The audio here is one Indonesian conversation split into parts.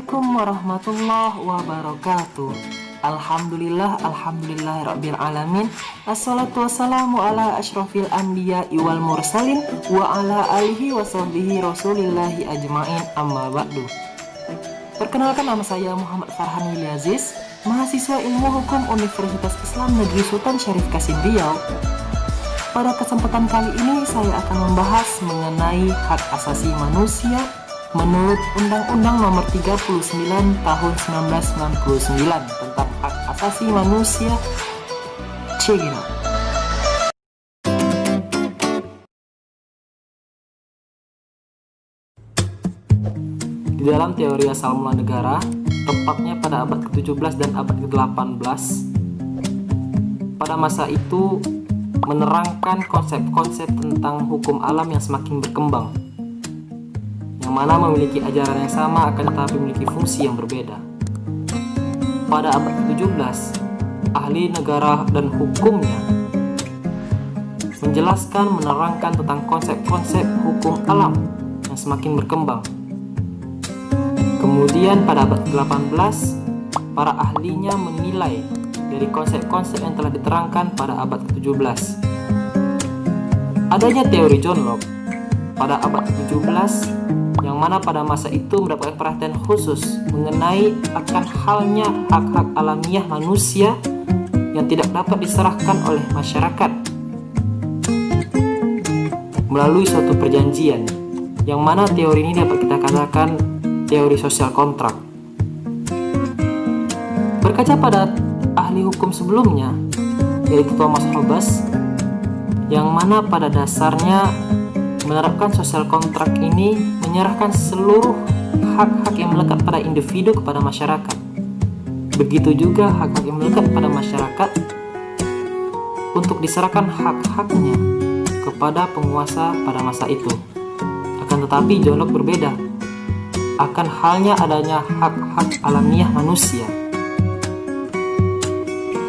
Assalamualaikum warahmatullahi wabarakatuh. Alhamdulillahirabbil alamin. Assalatu wassalamu ala asyrafil anbiya wal mursalin wa ala alihi wa sahbihi rasulillahi ajmain, amma ba'du. Perkenalkan, nama saya Muhammad Farhan Willy Aziz, mahasiswa Ilmu Hukum Universitas Islam Negeri Sultan Syarif Qasim Riau. Pada kesempatan kali ini saya akan membahas mengenai hak asasi manusia menurut Undang-Undang Nomor 39 Tahun 1999 tentang hak asasi manusia. Check it out. Di dalam teori asal mula negara, tepatnya pada abad ke-17 dan abad ke-18, pada masa itu menerangkan konsep-konsep tentang hukum alam yang semakin berkembang, yang mana memiliki ajaran yang sama akan tetapi memiliki fungsi yang berbeda. Pada abad ke-17, ahli negara dan hukumnya menjelaskan menerangkan tentang konsep-konsep hukum alam yang semakin berkembang. Kemudian pada abad ke-18, para ahlinya menilai dari konsep-konsep yang telah diterangkan pada abad ke-17. Adanya teori John Locke pada abad ke-17 yang mana pada masa itu mendapatkan perhatian khusus mengenai akan halnya hak-hak alamiah manusia yang tidak dapat diserahkan oleh masyarakat melalui suatu perjanjian, yang mana teori ini dapat kita katakan teori sosial kontrak. Berkaca pada ahli hukum sebelumnya, yaitu Thomas Hobbes, yang mana pada dasarnya menerapkan sosial kontrak ini menyerahkan seluruh hak-hak yang melekat pada individu kepada masyarakat. Begitu juga hak-hak yang melekat pada masyarakat untuk diserahkan hak-haknya kepada penguasa pada masa itu. Akan tetapi John Locke berbeda akan halnya adanya hak-hak alamiah manusia.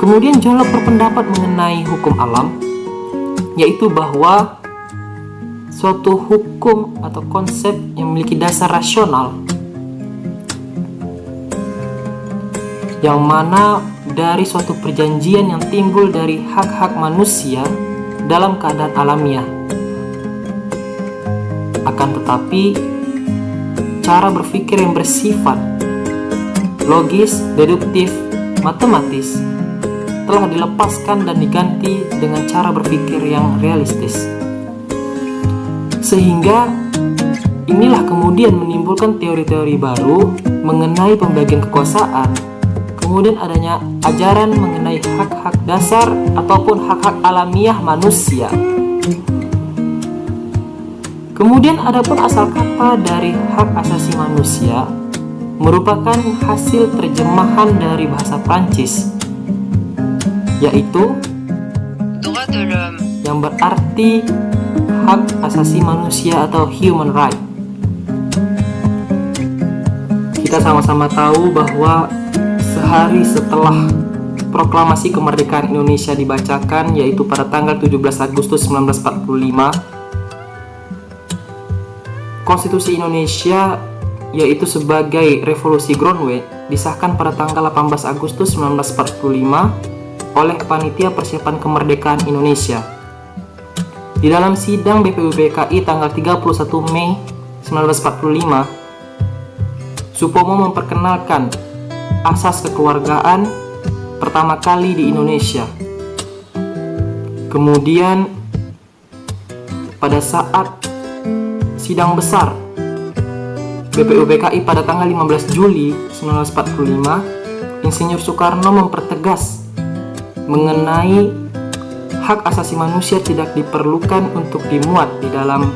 Kemudian John Locke berpendapat mengenai hukum alam, yaitu bahwa suatu hukum atau konsep yang memiliki dasar rasional, yang mana dari suatu perjanjian yang timbul dari hak-hak manusia dalam keadaan alamiah. Akan tetapi cara berpikir yang bersifat logis, deduktif, matematis telah dilepaskan dan diganti dengan cara berpikir yang realistis. Sehingga inilah kemudian menimbulkan teori-teori baru mengenai pembagian kekuasaan, kemudian adanya ajaran mengenai hak-hak dasar ataupun hak-hak alamiah manusia. Kemudian adapun asal kata dari hak asasi manusia merupakan hasil terjemahan dari bahasa Prancis, yaitu droit de l'homme, yang berarti hak asasi manusia atau human right. Kita sama-sama tahu bahwa sehari setelah proklamasi kemerdekaan Indonesia dibacakan, yaitu pada tanggal 17 Agustus 1945, Konstitusi Indonesia, yaitu sebagai Revolusi Groundwork, disahkan pada tanggal 18 Agustus 1945 oleh Panitia Persiapan Kemerdekaan Indonesia. Di dalam sidang BPUPKI tanggal 31 Mei 1945, Supomo memperkenalkan asas kekeluargaan pertama kali di Indonesia. Kemudian pada saat sidang besar BPUPKI pada tanggal 15 Juli 1945, Insinyur Soekarno mempertegas mengenai hak asasi manusia tidak diperlukan untuk dimuat di dalam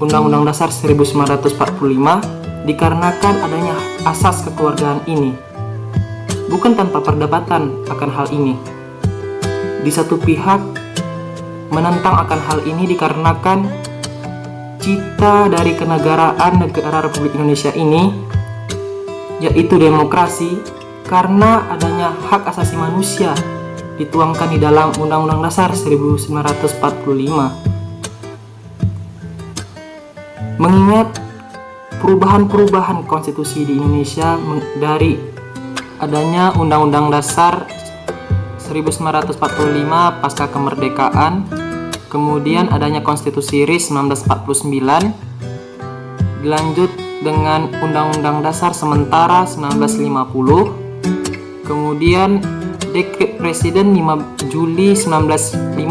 Undang-Undang Dasar 1945 dikarenakan adanya asas kekeluargaan ini. Bukan tanpa perdebatan akan hal ini. Di satu pihak menentang akan hal ini dikarenakan cita dari kenegaraan negara Republik Indonesia ini, yaitu demokrasi, karena adanya hak asasi manusia dituangkan di dalam Undang-Undang Dasar 1945. Mengingat perubahan-perubahan konstitusi di Indonesia dari adanya Undang-Undang Dasar 1945 pasca kemerdekaan, kemudian adanya Konstitusi RI 1949, dilanjut dengan Undang-Undang Dasar sementara 1950, kemudian Dekret Presiden 5 Juli 1959,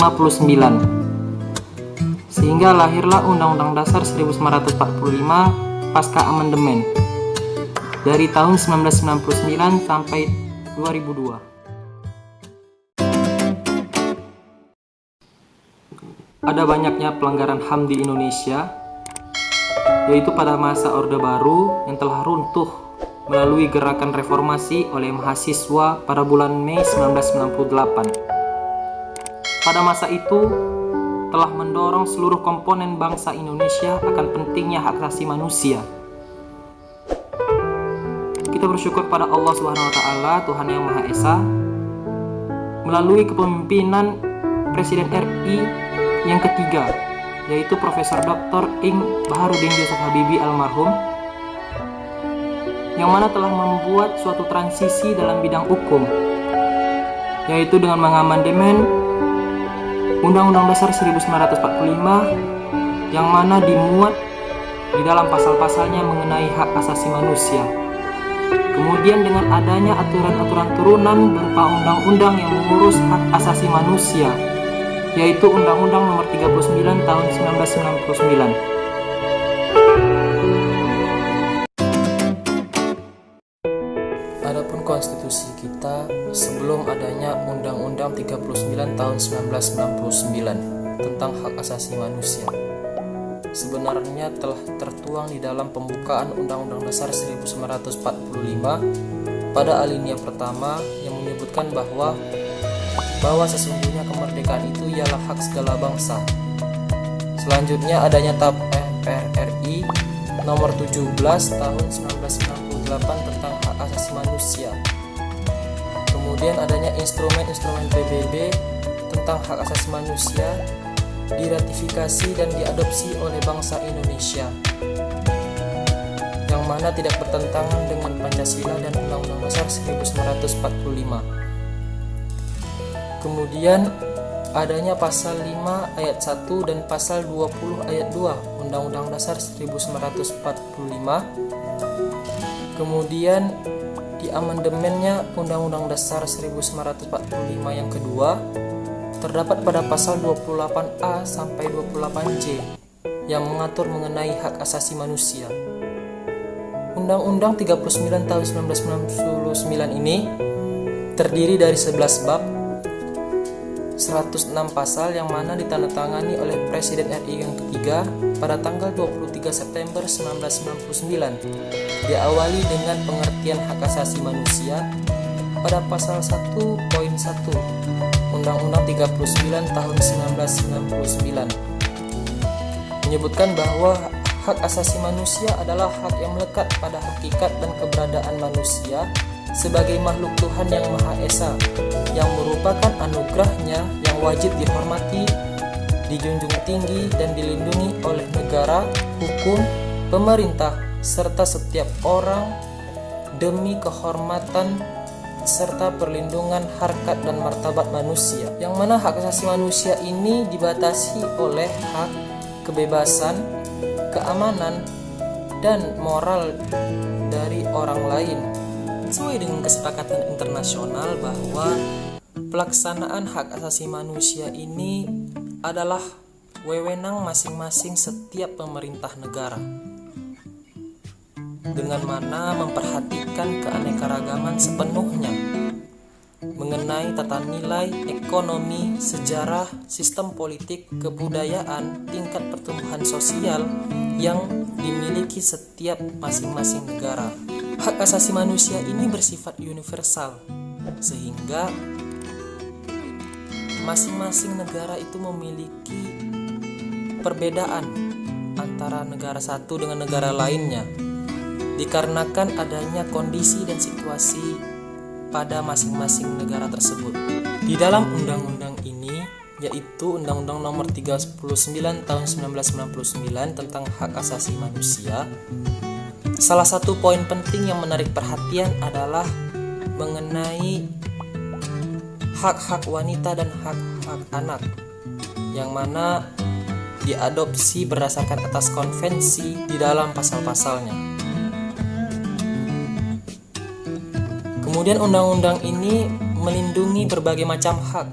sehingga lahirlah Undang-Undang Dasar 1945 pasca amandemen dari tahun 1999 sampai 2002. Ada banyaknya pelanggaran HAM di Indonesia, yaitu pada masa Orde Baru yang telah runtuh melalui gerakan reformasi oleh mahasiswa pada bulan Mei 1998. Pada masa itu telah mendorong seluruh komponen bangsa Indonesia akan pentingnya hak asasi manusia. Kita bersyukur pada Allah Subhanahu wa taala, Tuhan yang Maha Esa, melalui kepemimpinan Presiden RI yang ketiga, yaitu Profesor Dr. Ing Baharudin Yusuf Habibie almarhum, yang mana telah membuat suatu transisi dalam bidang hukum, yaitu dengan mengamandemen Undang-Undang Dasar 1945 yang mana dimuat di dalam pasal-pasalnya mengenai hak asasi manusia. Kemudian dengan adanya aturan-aturan turunan berupa undang-undang yang mengurus hak asasi manusia, yaitu Undang-Undang Nomor 39 Tahun 1999. Adapun konstitusi kita sebelum adanya Undang-Undang 39 Tahun 1999 tentang hak asasi manusia, sebenarnya telah tertuang di dalam pembukaan Undang-Undang Dasar 1945 pada alinea pertama yang menyebutkan bahwa sesungguhnya kemerdekaan itu ialah hak segala bangsa. Selanjutnya adanya TAP MPR RI nomor 17 tahun 1998 tentang hak asasi manusia. Kemudian adanya instrumen-instrumen PBB tentang hak asasi manusia diratifikasi dan diadopsi oleh bangsa Indonesia, yang mana tidak bertentangan dengan Pancasila dan Undang-Undang Dasar 1945. Kemudian adanya pasal 5 ayat 1 dan pasal 20 ayat 2 Undang-Undang Dasar 1945. Kemudian di amandemennya Undang-Undang Dasar 1945 yang kedua terdapat pada pasal 28A sampai 28C yang mengatur mengenai hak asasi manusia. Undang-Undang 39 tahun 1999 ini terdiri dari 11 bab, 106 pasal yang mana ditandatangani oleh Presiden RI yang ketiga pada tanggal 23 September 1999. Diawali dengan pengertian hak asasi manusia pada pasal 1.1 Undang-Undang 39 tahun 1999 menyebutkan bahwa hak asasi manusia adalah hak yang melekat pada hakikat dan keberadaan manusia sebagai makhluk Tuhan yang Maha Esa, yang merupakan anugerahnya yang wajib dihormati, dijunjung tinggi dan dilindungi oleh negara, hukum, pemerintah, serta setiap orang demi kehormatan serta perlindungan harkat dan martabat manusia, yang mana hak asasi manusia ini dibatasi oleh hak kebebasan, keamanan, dan moral dari orang lain, sesuai dengan kesepakatan internasional bahwa pelaksanaan hak asasi manusia ini adalah wewenang masing-masing setiap pemerintah negara, dengan mana memperhatikan keanekaragaman sepenuhnya mengenai tata nilai, ekonomi, sejarah, sistem politik, kebudayaan, tingkat pertumbuhan sosial yang dimiliki setiap masing-masing negara. Hak asasi manusia ini bersifat universal, sehingga masing-masing negara itu memiliki perbedaan antara negara satu dengan negara lainnya, dikarenakan adanya kondisi dan situasi pada masing-masing negara tersebut. Di dalam undang-undang ini, yaitu Undang-Undang Nomor 39 Tahun 1999 tentang hak asasi manusia, Salah satu poin penting yang menarik perhatian adalah mengenai hak-hak wanita dan hak-hak anak, yang mana diadopsi berdasarkan atas konvensi di dalam pasal-pasalnya. Kemudian undang-undang ini melindungi berbagai macam hak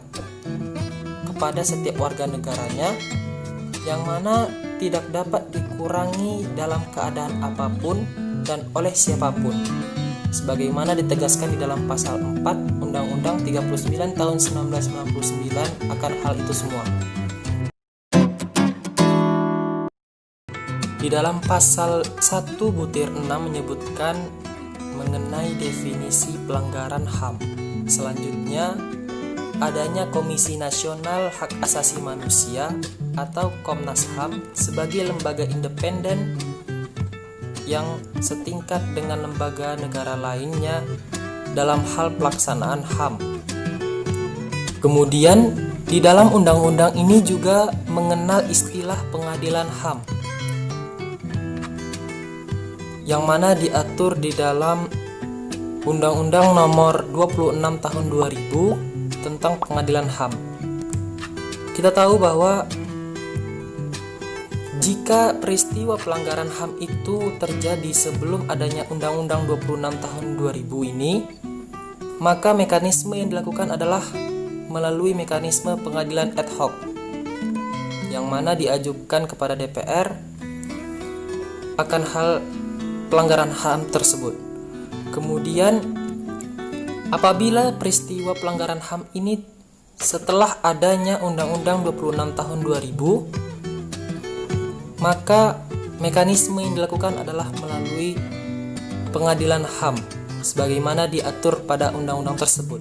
kepada setiap warga negaranya, yang mana tidak dapat dikurangi dalam keadaan apapun dan oleh siapapun, sebagaimana ditegaskan di dalam pasal 4 Undang-Undang 39 tahun 1999 akan hal itu semua. Di dalam pasal 1/6 menyebutkan mengenai definisi pelanggaran HAM. Selanjutnya, adanya Komisi Nasional Hak Asasi Manusia atau Komnas HAM sebagai lembaga independen yang setingkat dengan lembaga negara lainnya dalam hal pelaksanaan HAM. Kemudian di dalam undang-undang ini juga mengenal istilah pengadilan HAM, yang mana diatur di dalam Undang-Undang Nomor 26 Tahun 2000 tentang pengadilan HAM. Kita tahu bahwa jika peristiwa pelanggaran HAM itu terjadi sebelum adanya Undang-Undang 26 Tahun 2000 ini, maka mekanisme yang dilakukan adalah melalui mekanisme pengadilan ad hoc, yang mana diajukan kepada DPR akan hal pelanggaran HAM tersebut. Kemudian apabila peristiwa pelanggaran HAM ini setelah adanya Undang-Undang 26 Tahun 2000, maka mekanisme yang dilakukan adalah melalui pengadilan HAM sebagaimana diatur pada undang-undang tersebut.